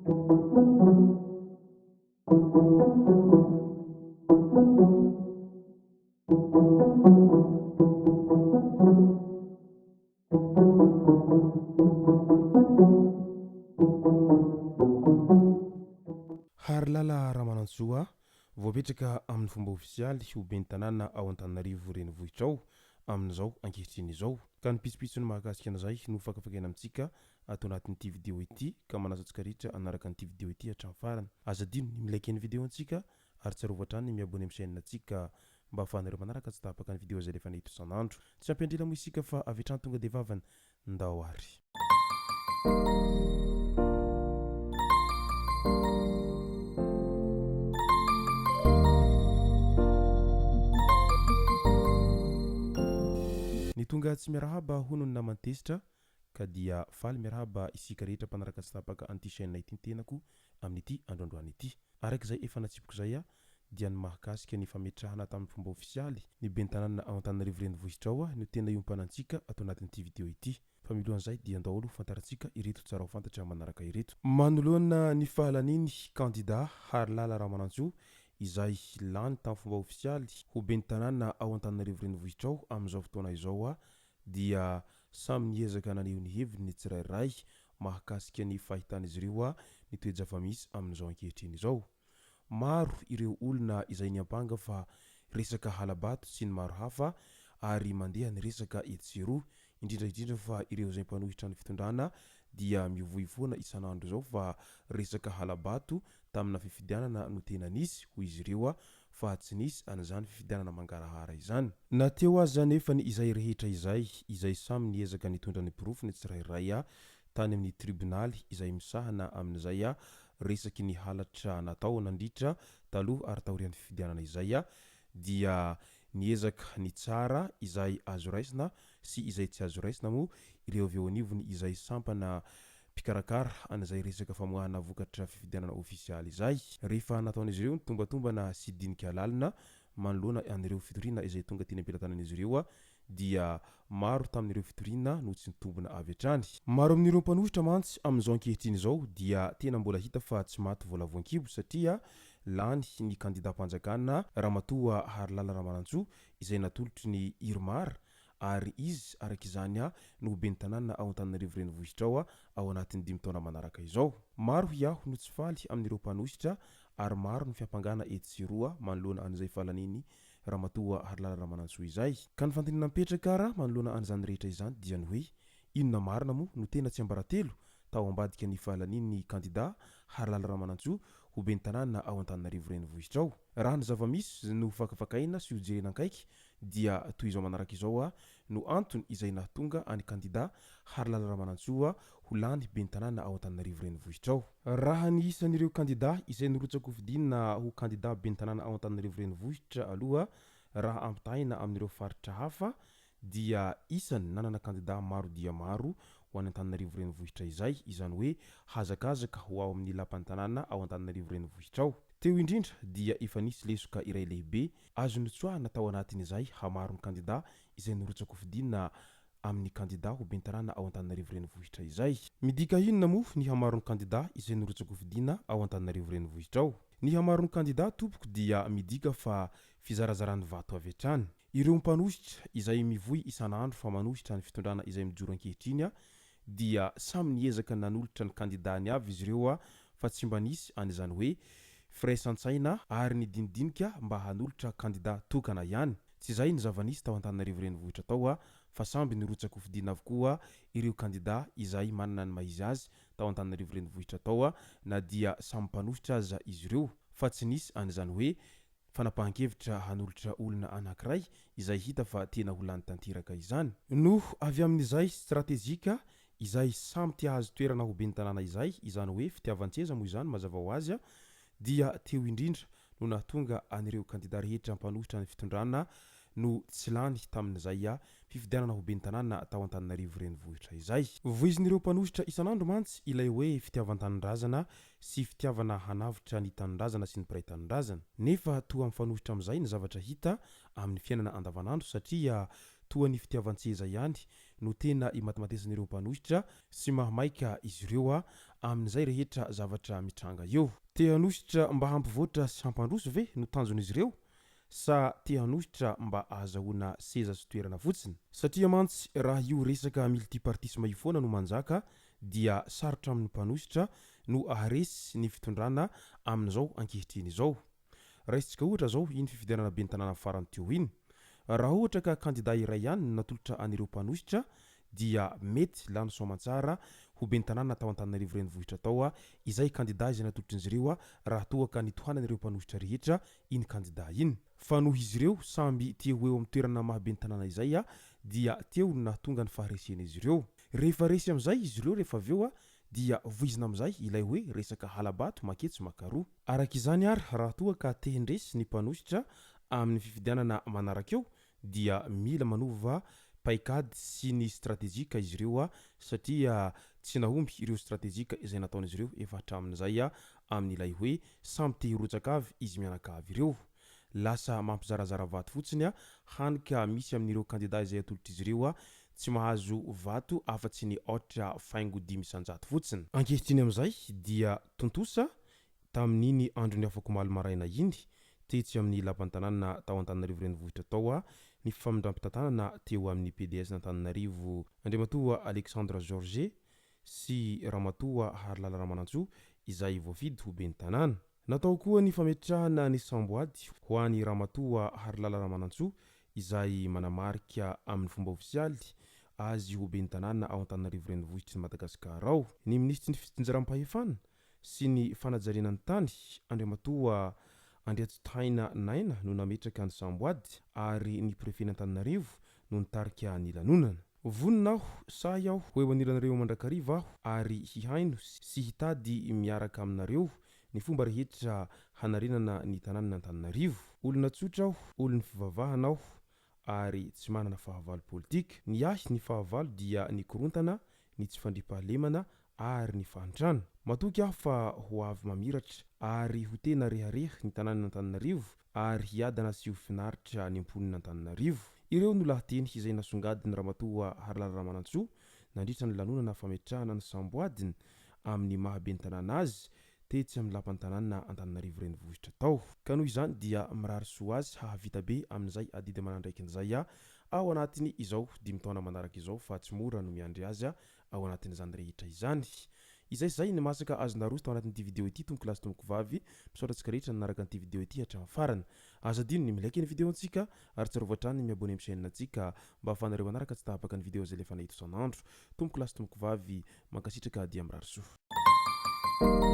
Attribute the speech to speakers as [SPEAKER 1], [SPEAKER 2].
[SPEAKER 1] Harilala Ramanantsoa voapetraka amin'ny fomba ofisialy ho ben'ny tanàna ao Antananarivo renivohitra ao amin'izao ankehitriny izao ka ny pitsopitsony mahakasika an'izay no fakafakena amintsika ato anatin'ity vidéo ity ka manasa antsika rehetra anaraka an'ity vidéo ity hatramin'ny farany azadino ny milaiky ny vidéo antsika ary tsarovatra ny miabone amin'ny chaîne antsika mba ahafahanareo manaraka tsy tapaka ny vidéo izay rehefa nahito isan'andro tsy ampiandrila moa isika fa avy hatrany tonga dia vavany ndao ary. Ny tonga tsy miarahaba hono ny namantesitra ka dia faly miarahaba isika rehetra mpanaraka tsy tapaka an'ity chaîne ity tenako amin'ity androandroany ity araka izay efa natsipiko izay dia ny mahakasika ny fametrahana tamin'ny fomba ofisialy ny ben'ny tanàna ao Antananarivo renivohitra ao no tena iompanantsika ato anatin'ity vidéo ity fa milohan'izay dia andao fantarantsika ireto tsara ho fantatra manaraka ireto manoloana ny fahalaniny candidat Harilala Ramanantsoa izay lany tamin'ny fomba ofisialy ho ben'ny tanàna ao Antananarivo renivohitra ao amin'izao fotoana izao dia samy niezaka naneho ny heviny ny tsirairay mahakasika ny fahitan'izy ireo ny toe-java-misy amin'izao ankehitriny izao. Maro ireo olona izay niampanga fa resaka halabato sy ny maro hafa ary mandeha ny resaka etsiro indrindra fa ireo izay mpanohitra ny fitondrana dia mivohy foana isan'andro izao fa resaka halabato tamina fifidianana no tena nisy ho izy ireo fa tsy nisy an'izany fifidianana mangarahara izany. Nateo aza nefa ny izay rehetra izay samy niezaka nitondra ny pirofo ny tsirairay tany amin'ny tribonaly izay misahana amin'izay resaky ny halatra natao nandritra taloha ary taorian'ny fifidianana izay dia niezaka ny tsara izay azo raisina sy izay tsy azo raisina moa ireo avy eo anivony izay sampana pikarakara an'izay resaka famoahana vokatra fifidianana ofisialy izay rehefa nataon'izy ireo ny tombatombana sy dinika lalina manoloana an'ireo fitoriana izay tonga teny am-pelatanan'izy ireo dia maro tamin'ireo fitoriana no tsy nitombona avy hatrany. Maro amin'ireo mpanohitra mantsy amin'izao ankehitriny izao dia tena mbola hita fa tsy maty vola voan-kibo satria lany ny kandidat-mpanjakana Ramatoa Harilala Ramanantsoa izay natolotry ny Irmar ary izy araka izany no ben'ny tanàna ao Antananarivo renivohitra ao anatin'ny 5 taona manaraka izao. Maro iaho no tsy faly amin'ireo mpanohitra ary maro ny fiampangana etsiroa manoloana an'izay fahalaniny Ramatoa Harilala Ramanantsoa izay ka ny fandiniana mipetraka manoloana an'izany rehetra izany dia ny hoe inona marina moa no tena tsy Ambaratelo tao ambadika ny fahalaniny kandidat Harilala Ramanantsoa ho ben'ny tanàna ao Antananarivo renivohitra ao. Raha ny zava-misy no fakafakaina sy hojerena akaiky dia toy izao manaraka izao no antony izay nahatonga any kandidat Harilala Ramanantsoa ho lany ben'ny tanàna ao Antananarivo renivohitra ao. Raha ny isan'ireo kandidat izay nirotsaka ho fidinina ho kandidat ben'ny tanàna ao Antananarivo renivohitra aloha raha ampitahina amin'ireo faritra hafa dia isany nanana kandidat maro dia maro ho any Antananarivo renivohitra izay izany hoe hazakazaka ho ao amin'ny lapan'ny tanàna ao Antananarivo renivohitra ao. Teo indrindra dia efa nisy lesoka iray lehibe azo nitsoahana tao anatin'izay hamaro ny kandidat izay nirotsaka ho fidinina amin'ny kandidat ho ben'ny tanàna ao Antananarivo renivohitra izay. Midika inona moa ny hamaro ny kandidat izay nirotsaka ho fidinina ao Antananarivo renivohitra ao? Ny hamaro ny kandidat tompoko dia midika fa fizarazarany vato avy hatrany. Ireo mpanohitra izay mivohy isan'andro fa manohitra ny fitondrana izay mijoro ankehitriny dia samy niezaka nanolotra ny kandidany avy izy ireo fa tsy mba nisy an'izany hoe firaisan-tsaina ary ny dinidinika mba hanolotra kandidat tokana ihany. Tsy izay ny zava-nisy tao Antananarivo renivohitra tao fa samby nirotsaka ho fidina avokoa ireo kandidat izay manana ny maizy azy tao Antananarivo renivohitra tao na dia samy mpanohitra aza izy ireo fa tsy nisy an'izany hoe fanapahan-kevitra hanolotra olona anankiray izay hita fa tena ho lany tanteraka izany. No avy amin'izay stratezika izay samy tia azo toerana ho ben'ny tanàna izany hoe fitiavan-tseza moa izany mazava ho azy dia teo indrindra no nahatonga an'ireo kandidat rehetra mpanohitra ny fitondrana no tsy lany tamin'izay fifidianana ho ben'ny tanàna tao Antananarivo renivohitra izay. Voizin'ireo mpanohitra isan'andro mantsy ilay hoe fitiavan-tanindrazana sy fitiavana hanavitra ny tanindrazana sy ny mpiray tanindrazana. Nefa toa mifanohitra amin'izay ny zavatra hita amin'ny fiainana andavanandro satria toa ny fitiavan-tseza ihany no tena imatematesan'ireo mpanohitra sy mahamaika izy ireo amin'izay rehetra zavatra mitranga eo. Te hanositra mba hampivoatra sy hampandroso ve no tanjon'izy ireo sa te hanositra mba ahazahoana seza sy toerana fotsiny? Satria mantsy raha io resaka multipartisme io foana no manjaka dia sarotra amin'ny mpanositra no aharesy ny fitondrana amin'izao ankehitriny izao. Raisitsika ohatra zao iny fifidianana ben'ny tanàna farany teo iny. Raha ohatra ka kandida iray ihany no natolotra an'ireo mpanositra dia mety lany soamantsara ho ben'ny tanàna tao Antananarivo renivohitra tao izay kandida izay natolotrin'izy ireo raha toa ka nitohanana ireo mpanositra rehetra iny kandida iny. Fa noho izy ireo samby teo eo amin'ny toerana mahaben'ny tanàna izay dia teo na tonga ny faharesian'izy ireo. Rehefa resy amin'izay izy ireo rehefa aveo dia voizina amin'izay ilay hoe resaka halabato maketsy makaroa. Arak'izany ary raha toa ka te hindresy ny mpanositra amin'ny fifidianana manaraka eo dia mila manova paikady sy ny stratégique izy ireo satria tsy nahomby ireo stratégique izay nataon'izy ireo efa hatramin'izay amin'ilay hoe samby te hirotsaka avy izy mianakavy ireo. Lasa mampizarazara vato fotsiny hanika misy amin'ireo kandida izay atolotr'izy ireo tsy mahazo vato afa-tsy ny ohatra faingo 10 isanjato fotsiny. Ankehitriny amin'izay dia tontosa tamin'iny andro ny afako maly maraina iny tetsy amin'ny lapan'ny tanàna tao Antananarivo renivohitra tao ny fifamindram-pitantanana teo amin'ny PDS n'Antananarivo Andriamatoa Alexandre Georges sy Ramatoa Harilala Ramanantsoa izay voafidy ho ben'ny tanàna. Natao koa ny fametrahana ny samboady ho an'ny Ramatoa Harilala Ramanantsoa izay manamarika amin'ny fomba ofisialy azy ho ben'ny tanàna ao Antananarivo renivohitra ny Madagasikara ao. Ny ministry ny fitonjaram-pahefana sy ny fanajariana ny tany Andriamatoa Chaine no nametraka ny samboady ary ny prefet n'Antananarivo no nitarika ny lanonana. Vonina aho sa iaho ho eo aniranareo mandrakariva aho ary hihaino sy hitady miaraka aminareo ny fomba rehetra hanarenana ny tanàna n'Antananarivo. Olona tsotra aho, olona fivavahana aho ary tsy manana fahavalo politika. Ny ahy ny fahavalo dia ny korontana, ny tsy fandripahalemana ary ny fahantrana. Matoky aho fa ho avy mamiratra ary ho tena rehareha ny tanàna n'Antananarivo ary hiadana sy ho finaritra ny amponin'ny Antananarivo. Ireo no lahateny izay nasongadiny Ramatoa Harilala Ramanantsoa nandritra ny lanonana fametrahana ny samboadiny amin'ny mahaben'ny tanàna azy tetsy amin'ny lapan'ny tanàna Antananarivo renivohitra tao. Ka noho izany dia mirary soa azy hahavita be amin'izay adidy manandraikin'izay ao anatiny izao 5 taona manaraka izao fa tsy mora no miandry azy ao anatin'izany rehetra izany. Izay ny masaka azonarosy tao anatin'ity video ity tompoko lasy tompoko vavy misaotratsika rehetra nanaraka an'ity video ity hatramin'ny farany. Azadino ny milaiky ny video antsika ary tsy rovatrany ny miabone amin'ny chaîne antsika mba ahafahanareo manaraka tsy tahapaka ny video izay lefa nahita isan'andro. Tompoko lasy tompoko vavy mankasitraka dia mirary soa.